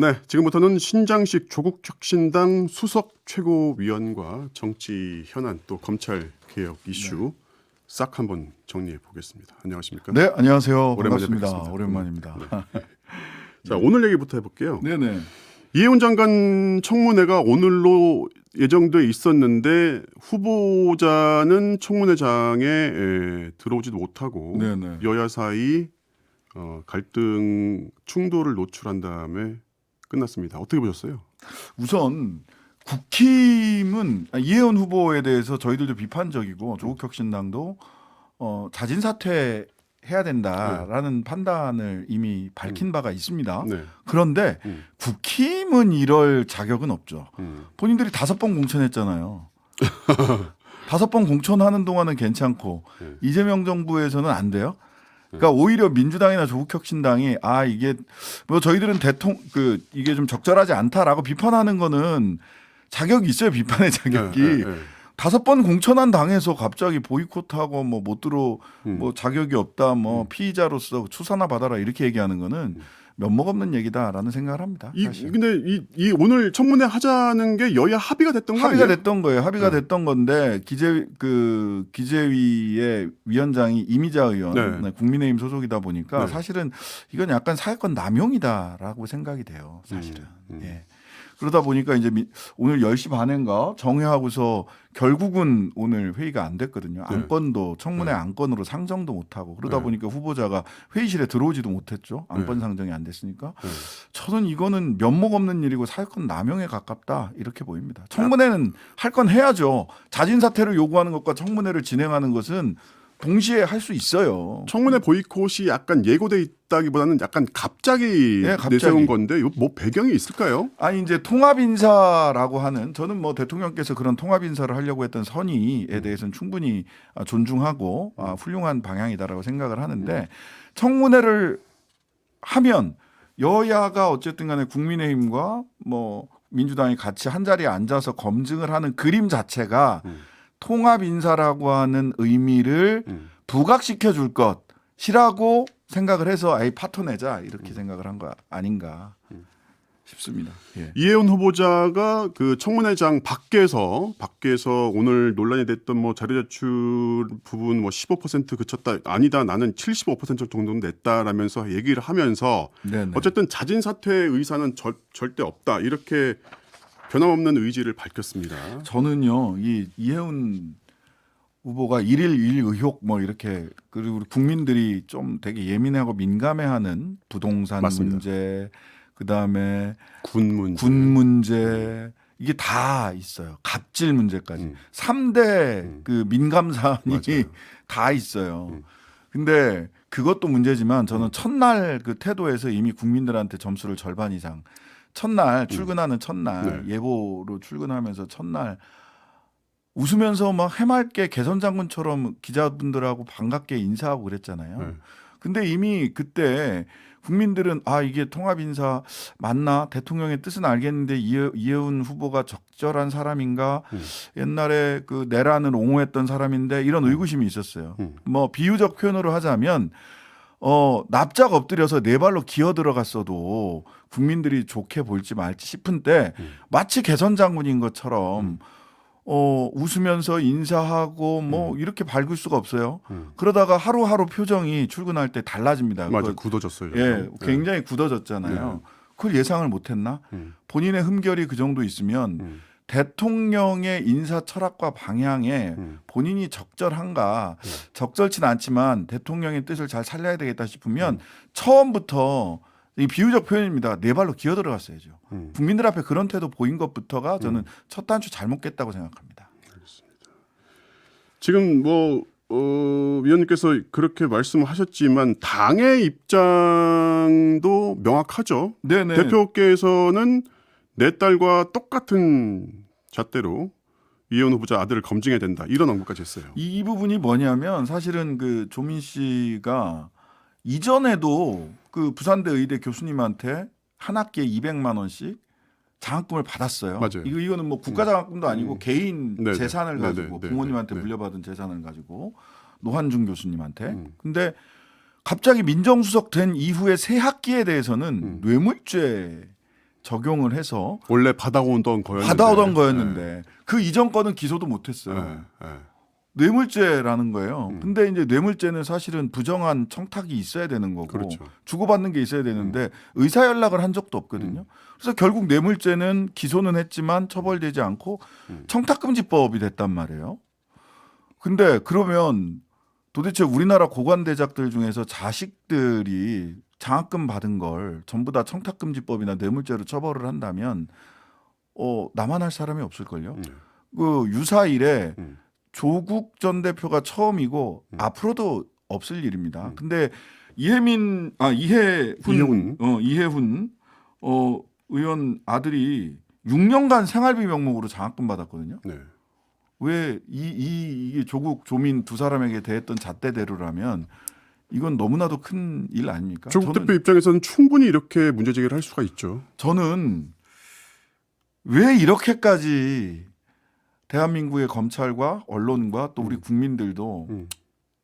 네, 지금부터는 신장식 조국혁신당 수석 최고위원과 정치 현안 또 검찰 개혁 이슈 싹 한번 정리해 보겠습니다. 안녕하십니까? 네, 안녕하세요. 오랜만에 반갑습니다. 뵙겠습니다. 오랜만입니다. 자, 오늘 얘기부터 해볼게요. 네네. 이해운 장관 청문회가 오늘로 예정돼 있었는데 후보자는 청문회장에 들어오지도 못하고 네네. 여야 사이 갈등 충돌을 노출한 다음에 끝났습니다. 어떻게 보셨어요? 우선 국힘은 이해운 후보에 대해서 저희들도 비판적이고 조국혁신당도 자진 사퇴해야 된다라는 판단을 이미 밝힌 바가 있습니다. 네. 그런데 국힘은 이럴 자격은 없죠. 음. 본인들이 5번 공천했잖아요. 5번 공천하는 동안은 괜찮고 이재명 정부에서는 안 돼요. 그러니까 오히려 민주당이나 조국혁신당이 이게 뭐 저희들은 이게 좀 적절하지 않다라고 비판하는 거는 자격이 있어요. 비판의 자격이. 5번 공천한 당에서 갑자기 보이콧하고 뭐 못 들어 뭐 자격이 없다 뭐 피의자로서 추사나 받아라 이렇게 얘기하는 거는 면목 없는 얘기다라는 생각을 합니다. 근데 이 오늘 청문회 하자는 게 여야 합의가 됐던 거 아니에요? 합의가 됐던 거예요. 합의가 됐던 건데 기재위의 위원장이 이미자 의원 국민의힘 소속이다 보니까 사실은 이건 약간 사회권 남용이다라고 생각이 돼요. 사실은. 예. 그러다 보니까 이제 오늘 10시 반인가 정회하고서 결국은 오늘 회의가 안 됐거든요. 안건도 청문회 안건으로 상정도 못하고 그러다 보니까 후보자가 회의실에 들어오지도 못했죠. 안건 상정이 안 됐으니까. 저는 이거는 면목 없는 일이고 사회권 남용에 가깝다 이렇게 보입니다. 청문회는 할 건 해야죠. 자진 사퇴를 요구하는 것과 청문회를 진행하는 것은 동시에 할 수 있어요. 청문회 보이콧이 약간 예고돼 있다기보다는 약간 갑자기 내세운 건데 뭐 배경이 있을까요? 아니 이제 통합인사라고 하는 저는 뭐 대통령께서 그런 통합인사를 하려고 했던 선의에 대해서는 충분히 존중하고 훌륭한 방향이다라고 생각을 하는데 청문회를 하면 여야가 어쨌든 간에 국민의힘과 뭐 민주당이 같이 한 자리에 앉아서 검증을 하는 그림 자체가 통합인사라고 하는 의미를 부각시켜 줄 것이라고 생각을 해서 파토 내자 이렇게 생각을 한 거 아닌가 싶습니다. 예. 이해운 후보자가 그 청문회장 밖에서 오늘 논란이 됐던 뭐 자료 제출 부분 뭐 15% 그쳤다 아니다 나는 75% 정도는 냈다라면서 얘기를 하면서 네네. 어쨌든 자진 사퇴 의사는 절대 없다 이렇게 변함없는 의지를 밝혔습니다. 저는요 이 이해운 후보가 일일 의혹 뭐 이렇게 그리고 우리 국민들이 좀 되게 예민하고 민감해하는 부동산 맞습니다. 문제 그다음에 군 문제 이게 다 있어요. 갑질 문제까지 3대 그 민감 사안이 다 있어요. 근데 그것도 문제지만 저는 첫날 그 태도에서 이미 국민들한테 점수를 절반 이상 첫날 출근하는 첫날 예보로 출근하면서 첫날 웃으면서 막 해맑게 개선 장군처럼 기자분들하고 반갑게 인사하고 그랬잖아요. 근데 이미 그때 국민들은 이게 통합인사 맞나? 대통령의 뜻은 알겠는데 이해운 후보가 적절한 사람인가? 옛날에 그 내란을 옹호했던 사람인데 이런 의구심이 있었어요. 뭐 비유적 표현으로 하자면 납작 엎드려서 네 발로 기어 들어갔어도 국민들이 좋게 볼지 말지 싶은 때 마치 개선 장군인 것처럼 웃으면서 인사하고 뭐 이렇게 밝을 수가 없어요. 그러다가 하루하루 표정이 출근할 때 달라집니다. 맞아 굳어졌어요. 예, 굉장히 굳어졌잖아요. 그걸 예상을 못했나? 본인의 흠결이 그 정도 있으면 대통령의 인사 철학과 방향에 본인이 적절한가 적절치는 않지만 대통령의 뜻을 잘 살려야 되겠다 싶으면 처음부터 이 비유적 표현입니다. 네 발로 기어 들어갔어야죠. 국민들 앞에 그런 태도 보인 것부터가 저는 첫 단추 잘못 깼다고 생각합니다. 알겠습니다. 지금 뭐 위원님께서 그렇게 말씀하셨지만 당의 입장도 명확하죠. 네네. 대표께서는 내 딸과 똑같은 잣대로 이해운 후보자 아들을 검증해야 된다 이런 언급까지 했어요. 이 부분이 뭐냐면 사실은 그 조민 씨가 이전에도 그 부산대 의대 교수님한테 한 학기에 200만 원씩 장학금을 받았어요. 맞아요. 이거는 뭐 국가 장학금도 아니고 개인 네네. 재산을 가지고 네네. 부모님한테 네네. 물려받은 재산을 가지고 노한중 교수님한테. 근데 갑자기 민정수석 된 이후에 새 학기에 대해서는 뇌물죄 적용을 해서 원래 받아오던 거였는데. 받아오던 거였는데 그 이전 거는 기소도 못했어요. 네. 네. 뇌물죄라는 거예요. 근데 이제 뇌물죄는 사실은 부정한 청탁이 있어야 되는 거고 그렇죠. 주고받는 게 있어야 되는데 의사 연락을 한 적도 없거든요. 그래서 결국 뇌물죄는 기소는 했지만 처벌되지 않고 청탁금지법이 됐단 말이에요. 근데 그러면 도대체 우리나라 고관대작들 중에서 자식들이 장학금 받은 걸 전부 다 청탁금지법이나 뇌물죄로 처벌을 한다면 나만 할 사람이 없을걸요. 그 유사일에 조국 전 대표가 처음이고 앞으로도 없을 일입니다. 근데 이해훈 의원 아들이 6년간 생활비 명목으로 장학금 받았거든요. 네. 왜 이게 조국 조민 두 사람에게 대했던 잣대대로라면 이건 너무나도 큰 일 아닙니까? 조국 대표 입장에서는 충분히 이렇게 문제 제기를 할 수가 있죠. 저는 왜 이렇게까지 대한민국의 검찰과 언론과 또 우리 국민들도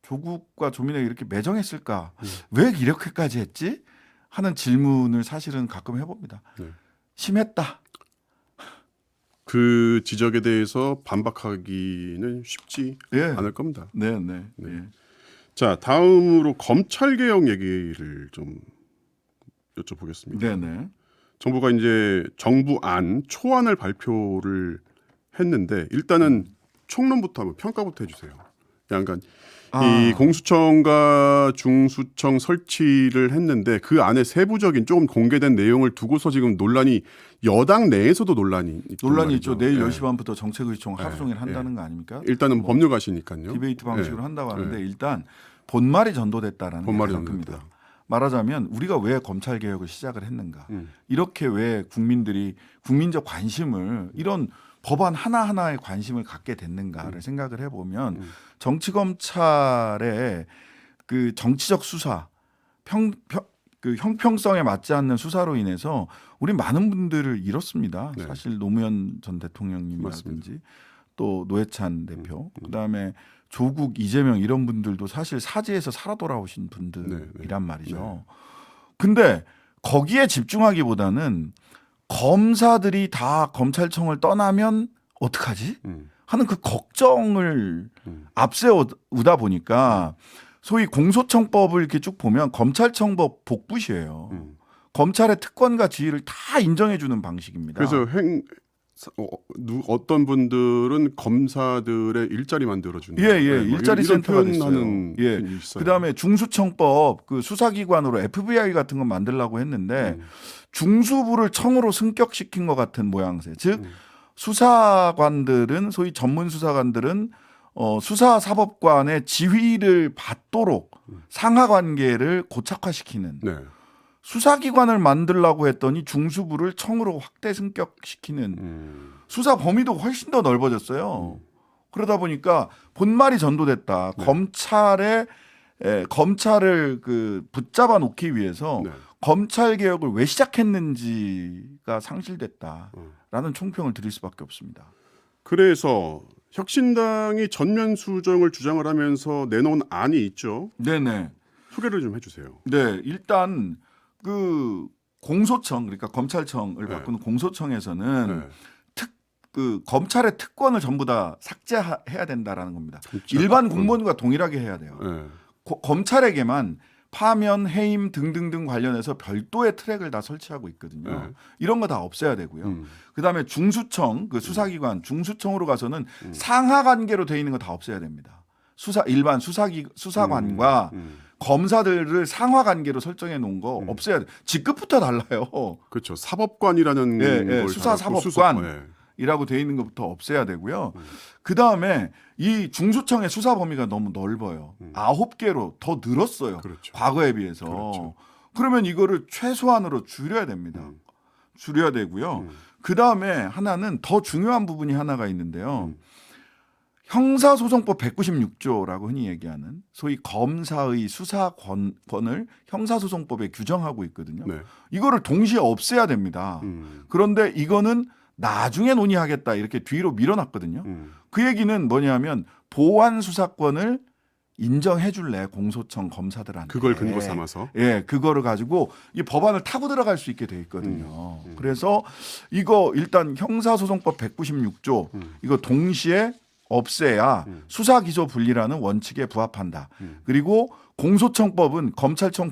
조국과 조민에게 이렇게 매정했을까? 왜 이렇게까지 했지? 하는 질문을 사실은 가끔 해봅니다. 네. 심했다. 그 지적에 대해서 반박하기는 쉽지 않을 겁니다. 네. 자, 다음으로 검찰 개혁 얘기를 좀 여쭤보겠습니다. 네네. 정부가 이제 정부안 초안을 발표를 했는데 일단은 총론부터 한번 평가부터 해주세요. 그러니까 이 공수처가 중수청 설치를 했는데 그 안에 세부적인 조금 공개된 내용을 두고서 지금 논란이 여당 내에서도 논란이 있죠. 내일 10시 반부터 정책의총 하루 종일 한다는 거 아닙니까? 일단은 법률가시니까요. 디베이트 방식으로 한다고 하는데 일단 본말이 전도됐다라는 게 가장 큽니다. 말하자면 우리가 왜 검찰 개혁을 시작을 했는가? 이렇게 왜 국민들이 국민적 관심을 이런 법안 하나하나에 관심을 갖게 됐는가를 생각을 해보면 정치검찰의 그 정치적 수사, 그 형평성에 맞지 않는 수사로 인해서 우리 많은 분들을 잃었습니다. 네. 사실 노무현 전 대통령님이라든지 또 노회찬 대표, 그다음에 조국, 이재명 이런 분들도 사실 사지에서 살아 돌아오신 분들이란 말이죠. 근데 거기에 집중하기보다는 검사들이 다 검찰청을 떠나면 어떡하지? 하는 그 걱정을 앞세우다 보니까 소위 공소청법을 이렇게 쭉 보면 검찰청법 복붙이에요. 검찰의 특권과 지위를 다 인정해주는 방식입니다. 그래서 어떤 분들은 검사들의 일자리 만들어주는 일자리 센터가 됐어요. 있어요. 그다음에 중수청법 그 수사기관으로 FBI 같은 거 만들려고 했는데 중수부를 청으로 승격시킨 것 같은 모양새. 즉 수사관들은 소위 전문 수사관들은 수사사법관의 지휘를 받도록 상하관계를 고착화시키는 수사기관을 만들려고 했더니 중수부를 청으로 확대 승격시키는 수사 범위도 훨씬 더 넓어졌어요. 그러다 보니까 본말이 전도됐다. 검찰을 그 붙잡아 놓기 위해서 검찰 개혁을 왜 시작했는지가 상실됐다라는 총평을 드릴 수밖에 없습니다. 그래서 혁신당이 전면 수정을 주장을 하면서 내놓은 안이 있죠. 네네. 소개를 좀 해주세요. 네, 일단 그 공소청 그러니까 검찰청을 바꾸는 공소청에서는 그 검찰의 특권을 전부 다 삭제해야 된다라는 겁니다. 일반 공무원과 동일하게 해야 돼요. 검찰에게만 파면, 해임 등등등 관련해서 별도의 트랙을 다 설치하고 있거든요. 이런 거 다 없애야 되고요. 그다음에 중수청, 그 수사기관, 중수청으로 가서는 상하 관계로 돼 있는 거 다 없애야 됩니다. 일반 수사관과 검사들을 상하 관계로 설정해 놓은 거 없애야 돼. 직급부터 달라요. 그렇죠. 사법관이라는 걸 수사사법관이라고 돼 있는 것부터 없애야 되고요. 그 다음에 이 중수청의 수사 범위가 너무 넓어요. 9개로 더 늘었어요. 그렇죠. 과거에 비해서. 그렇죠. 그러면 이거를 최소한으로 줄여야 됩니다. 줄여야 되고요. 그 다음에 하나는 더 중요한 부분이 하나가 있는데요. 형사소송법 196조라고 흔히 얘기하는 소위 검사의 수사권을 형사소송법에 규정하고 있거든요. 이거를 동시에 없애야 됩니다. 그런데 이거는 나중에 논의하겠다 이렇게 뒤로 밀어놨거든요. 그 얘기는 뭐냐면 보안 수사권을 인정해줄래 공소청 검사들한테 그걸 근거 삼아서. 예, 그거를 가지고 이 법안을 타고 들어갈 수 있게 돼 있거든요. 그래서 이거 일단 형사소송법 196조 이거 동시에 없애야 수사 기소 분리라는 원칙에 부합한다. 그리고 공소청법은 검찰청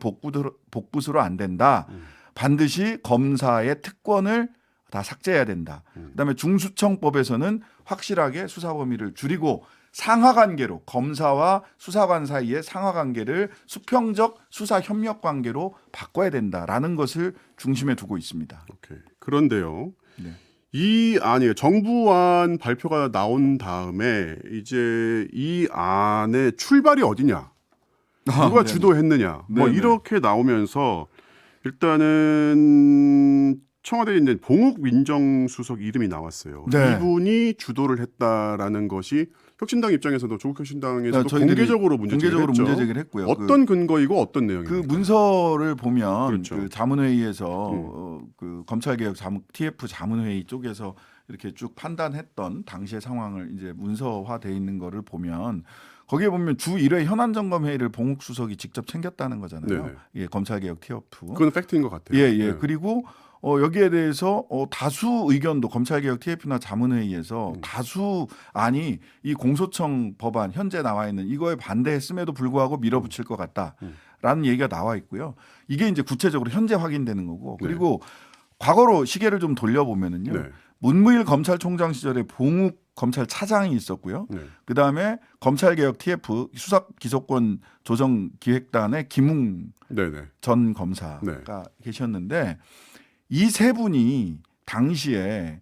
복부수로 안 된다. 반드시 검사의 특권을 다 삭제해야 된다. 그다음에 중수청법에서는 확실하게 수사 범위를 줄이고 상하관계로 검사와 수사관 사이의 상하관계를 수평적 수사 협력 관계로 바꿔야 된다라는 것을 중심에 두고 있습니다. 오케이. 그런데요. 네. 이 안이 정부안 발표가 나온 다음에 이제 이 안의 출발이 어디냐? 누가 네네. 주도했느냐? 뭐 네네. 이렇게 나오면서 일단은 청와대에 이제 봉욱 민정수석 이름이 나왔어요. 네. 이분이 주도를 했다라는 것이 혁신당 입장에서도 조국 혁신당에서도 저희들이 공개적으로 문제제기를 했죠. 문제 제기를 했고요. 어떤 근거이고 어떤 그 내용입니까? 문서를 보면 그렇죠. 그 자문회의에서 그 검찰개혁 TF 자문회의 쪽에서 이렇게 쭉 판단했던 당시의 상황을 이제 문서화돼 있는 거를 보면 거기에 보면 주 1회 현안 점검 회의를 봉욱 수석이 직접 챙겼다는 거잖아요. 네네. 예, 검찰개혁 TF. 그건 팩트인 것 같아요. 예, 예. 네. 그리고 여기에 대해서 다수 의견도 검찰개혁 TF나 자문회의에서 다수 안이 이 공소청 법안 현재 나와 있는 이거에 반대했음에도 불구하고 밀어붙일 것 같다라는 얘기가 나와 있고요. 이게 이제 구체적으로 현재 확인되는 거고 그리고 과거로 시계를 좀 돌려보면은요. 네. 문무일 검찰총장 시절에 봉욱 검찰차장이 있었고요. 네. 그다음에 검찰개혁 TF 수사기소권 조정기획단의 김웅 네네. 전 검사가 네. 계셨는데 이 세 분이 당시에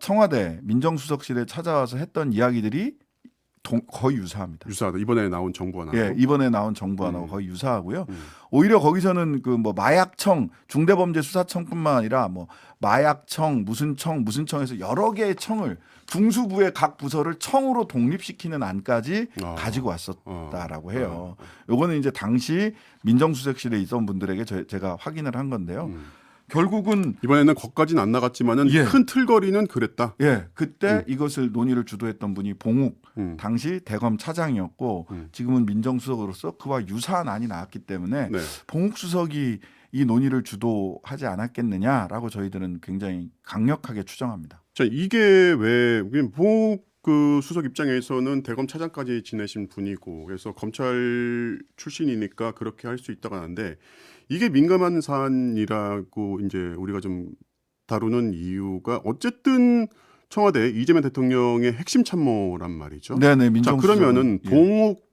청와대 민정수석실에 찾아와서 했던 이야기들이 거의 유사합니다. 유사하다. 이번에 나온 정부안하고. 예, 이번에 나온 정부안하고 거의 유사하고요. 오히려 거기서는 그 뭐 마약청, 중대범죄수사청뿐만 아니라 뭐 마약청, 무슨 청에서 여러 개의 청을 중수부의 각 부서를 청으로 독립시키는 안까지 가지고 왔었다라고 해요. 요거는 이제 당시 민정수석실에 있던 분들에게 제가 확인을 한 건데요. 결국은 이번에는 거기까지는 안 나갔지만은 예. 큰 틀거리는 그랬다. 예, 그때 이것을 논의를 주도했던 분이 봉욱 당시 대검 차장이었고 지금은 민정수석으로서 그와 유사한 안이 나왔기 때문에 네. 봉욱 수석이 이 논의를 주도하지 않았겠느냐라고 저희들은 굉장히 강력하게 추정합니다. 자, 이게 왜 봉욱 그 수석 입장에서는 대검 차장까지 지내신 분이고 그래서 검찰 출신이니까 그렇게 할 수 있다고 하는데 이게 민감한 사안이라고 이제 우리가 좀 다루는 이유가 어쨌든 청와대 이재명 대통령의 핵심 참모란 말이죠. 네네, 자, 민정수석. 그러면은 봉욱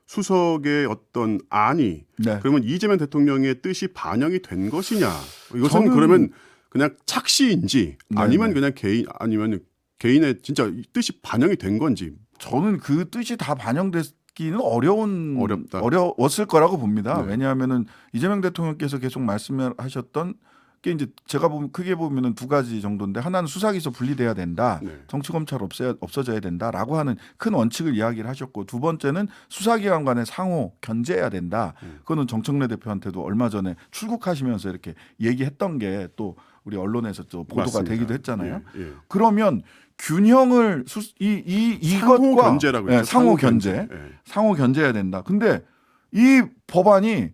수석의 어떤 안이 네. 그러면 이재명 대통령의 뜻이 반영이 된 것이냐? 이것은 저는- 그러면 그냥 착시인지 아니면 네네. 그냥 아니면 개인의 진짜 뜻이 반영이 된 건지. 저는 그 뜻이 다 반영됐기는 어렵다. 어려웠을 거라고 봅니다. 네. 왜냐하면은 이재명 대통령께서 계속 말씀하셨던 게 이제 제가 보면 크게 보면은 두 가지 정도인데 하나는 수사기소 분리돼야 된다. 네. 정치검찰 없어져야 된다라고 하는 큰 원칙을 이야기를 하셨고 두 번째는 수사기관 간의 상호 견제해야 된다. 그거는 정청래 대표한테도 얼마 전에 출국하시면서 이렇게 얘기했던 게 또 우리 언론에서 또 보도가 맞습니다. 되기도 했잖아요. 예, 예. 그러면 균형을 이것과 상호 견제라고 예, 했죠. 상호 견제, 예. 상호 견제해야 된다. 근데 이 법안이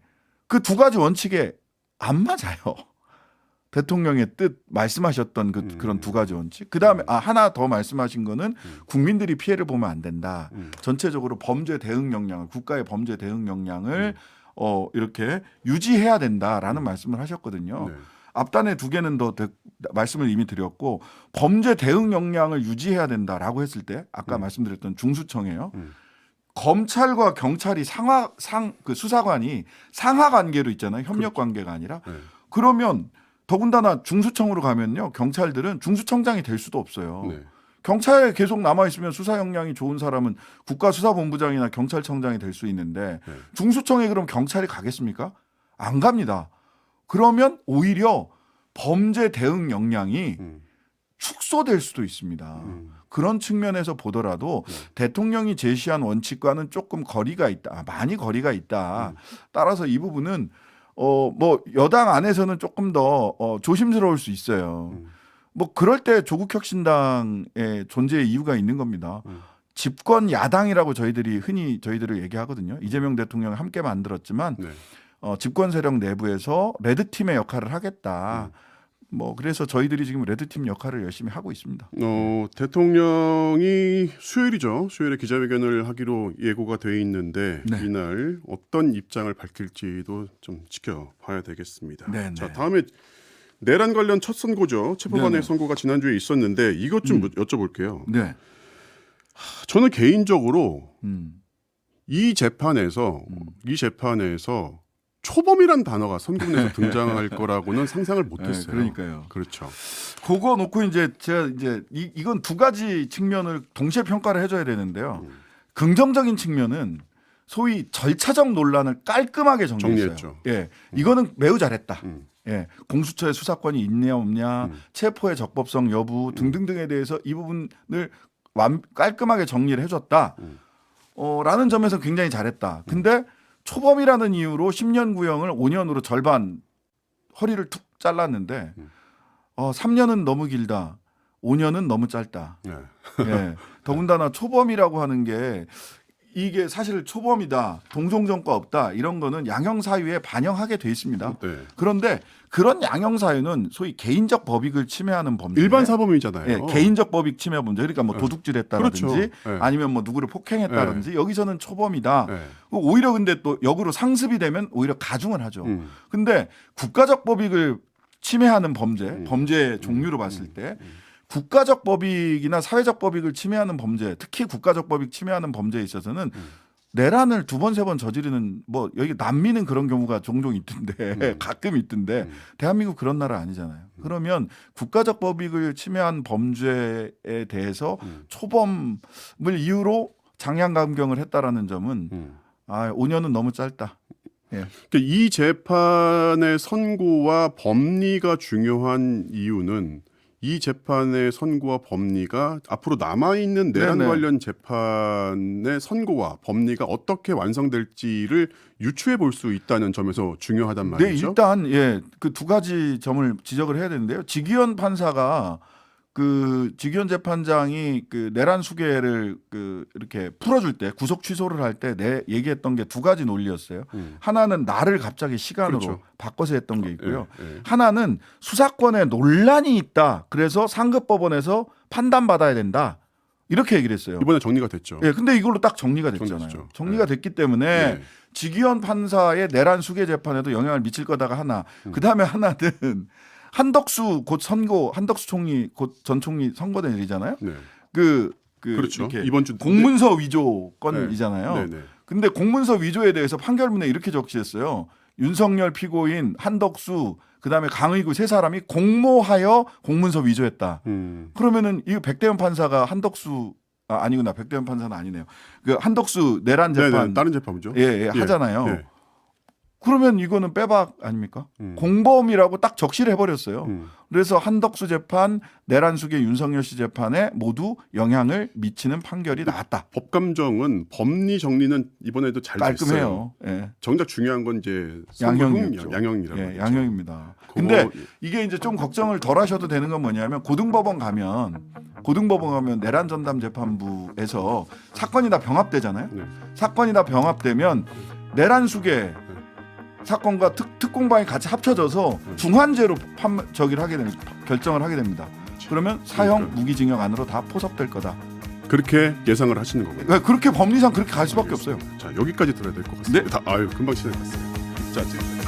그 두 가지 원칙에 안 맞아요. 대통령의 뜻 말씀하셨던 그런 두 가지 원칙. 그다음에 하나 더 말씀하신 거는 국민들이 피해를 보면 안 된다. 전체적으로 범죄 대응 역량을 국가의 범죄 대응 역량을 이렇게 유지해야 된다라는 말씀을 하셨거든요. 네. 앞단에 두 개는 더 말씀을 이미 드렸고 범죄 대응 역량을 유지해야 된다라고 했을 때 아까 말씀드렸던 중수청이에요. 검찰과 경찰이 그 수사관이 상하 관계로 있잖아요. 협력 관계가 아니라. 네. 그러면 더군다나 중수청으로 가면요. 경찰들은 중수청장이 될 수도 없어요. 네. 경찰에 계속 남아 있으면 수사 역량이 좋은 사람은 국가수사본부장이나 경찰청장이 될 수 있는데 네. 중수청에 그럼 경찰이 가겠습니까? 안 갑니다. 그러면 오히려 범죄 대응 역량이 축소될 수도 있습니다. 그런 측면에서 보더라도 대통령이 제시한 원칙과는 조금 거리가 있다. 많이 거리가 있다. 따라서 이 부분은 뭐 여당 안에서는 조금 더 조심스러울 수 있어요. 뭐 그럴 때 조국혁신당의 존재의 이유가 있는 겁니다. 집권 야당이라고 저희들이 흔히 저희들을 얘기하거든요. 이재명 대통령 함께 만들었지만 네. 집권 세력 내부에서 레드팀의 역할을 하겠다. 뭐 그래서 저희들이 지금 레드팀 역할을 열심히 하고 있습니다. 대통령이 수요일이죠. 수요일에 기자회견을 하기로 예고가 돼 있는데 네. 이날 어떤 입장을 밝힐지도 좀 지켜봐야 되겠습니다. 네, 자, 네. 다음에 내란 관련 첫 선고죠. 체포반의 네, 네. 선고가 지난주에 있었는데 이것 좀 여쭤볼게요. 네. 저는 개인적으로 음. 이 재판에서 초범이란 단어가 선고문에서 등장할 거라고는 상상을 못했어요. 네, 그러니까요. 그렇죠. 그거 놓고 이제 제가 이제 이건 두 가지 측면을 동시에 평가를 해줘야 되는데요. 긍정적인 측면은 소위 절차적 논란을 깔끔하게 정리했어요. 정리했죠. 예, 이거는 매우 잘했다. 음. 예, 공수처의 수사권이 있냐 없냐, 체포의 적법성 여부 등등등에 대해서 이 부분을 깔끔하게 정리를 해줬다. 라는 점에서 굉장히 잘했다. 근데 초범이라는 이유로 10년 구형을 5년으로 절반 허리를 툭 잘랐는데 3년은 너무 길다. 5년은 너무 짧다. 네. 예. 더군다나 초범이라고 하는 게 이게 사실 초범이다. 동종전과 없다. 이런 거는 양형사유에 반영하게 돼 있습니다. 네. 그런데 그런 양형사유는 소위 개인적 법익을 침해하는 범죄. 일반 사범이잖아요. 예, 개인적 법익 침해 범죄. 그러니까 뭐 도둑질했다라든지 그렇죠. 네. 아니면 뭐 누구를 폭행했다든지 여기서는 초범이다. 네. 오히려 근데 또 역으로 상습이 되면 오히려 가중을 하죠. 근데 국가적 법익을 침해하는 범죄의 종류로 봤을 때 국가적 법익이나 사회적 법익을 침해하는 범죄, 특히 국가적 법익 침해하는 범죄에 있어서는 내란을 2번, 3번 저지르는 뭐 여기 남미는 그런 경우가 종종 있던데 가끔 있던데 대한민국 그런 나라 아니잖아요. 그러면 국가적 법익을 침해한 범죄에 대해서 초범을 이유로 장량 감경을 했다라는 점은 5년은 너무 짧다. 예. 그러니까 이 재판의 선고와 법리가 중요한 이유는 이 재판의 선고와 법리가 앞으로 남아있는 내란 네네. 관련 재판의 선고와 법리가 어떻게 완성될지를 유추해 볼 수 있다는 점에서 중요하단 네, 말이죠. 일단 그 두 가지 점을 지적을 해야 되는데요. 지기현 판사가 지기현 재판장이 내란 수계를 이렇게 풀어줄 때 구속 취소를 할 때 얘기했던 게 두 가지 논리였어요. 하나는 날을 갑자기 시간으로 그렇죠. 바꿔서 했던 게 있고요. 예. 하나는 수사권에 논란이 있다. 그래서 상급법원에서 판단받아야 된다. 이렇게 얘기를 했어요. 이번에 정리가 됐죠. 예, 근데 이걸로 딱 정리가 됐잖아요. 정리됐죠. 정리가 됐기 때문에 네. 지기현 판사의 내란 수계 재판에도 영향을 미칠 거다가 하나. 그다음에 하나는 한덕수 총리 곧 전 총리 선고된 일이잖아요. 네. 그렇죠. 이번 주 공문서 위조 건이잖아요. 네. 네. 근데 공문서 위조에 대해서 판결문에 이렇게 적시했어요. 윤석열 피고인, 한덕수, 그다음에 강의구 세 사람이 공모하여 공문서 위조했다. 그러면은 이 백대현 판사가 한덕수 아니구나. 백대현 판사는 아니네요. 한덕수 내란 재판 네네, 다른 재판이죠. 하잖아요. 예. 그러면 이거는 빼박 아닙니까? 공범이라고 딱 적시를 해버렸어요. 그래서 한덕수 재판, 내란 수계 윤석열 씨 재판에 모두 영향을 미치는 판결이 나왔다. 법감정은 법리 정리는 이번에도 잘 됐어요. 깔끔해요. 예. 정작 중요한 건 이제 양형이었죠. 양형이라고. 예, 하죠. 양형입니다. 그거- 근데 이게 이제 좀 걱정을 덜 하셔도 되는 건 뭐냐면 고등법원 가면 내란 전담 재판부에서 사건이 다 병합되잖아요. 네. 사건이 다 병합되면 내란 수계 사건과 특공방이 같이 합쳐져서 중환죄로 결정을 하게 됩니다. 그러면 사형 무기징역 안으로 다 포섭될 거다. 그렇게 예상을 하시는 거군요. 그러니까 그렇게 법리상 그렇게 갈 수밖에 없어요. 자, 여기까지 들어야 될 것 같습니다. 금방 시간이 갔어요. 자, 지금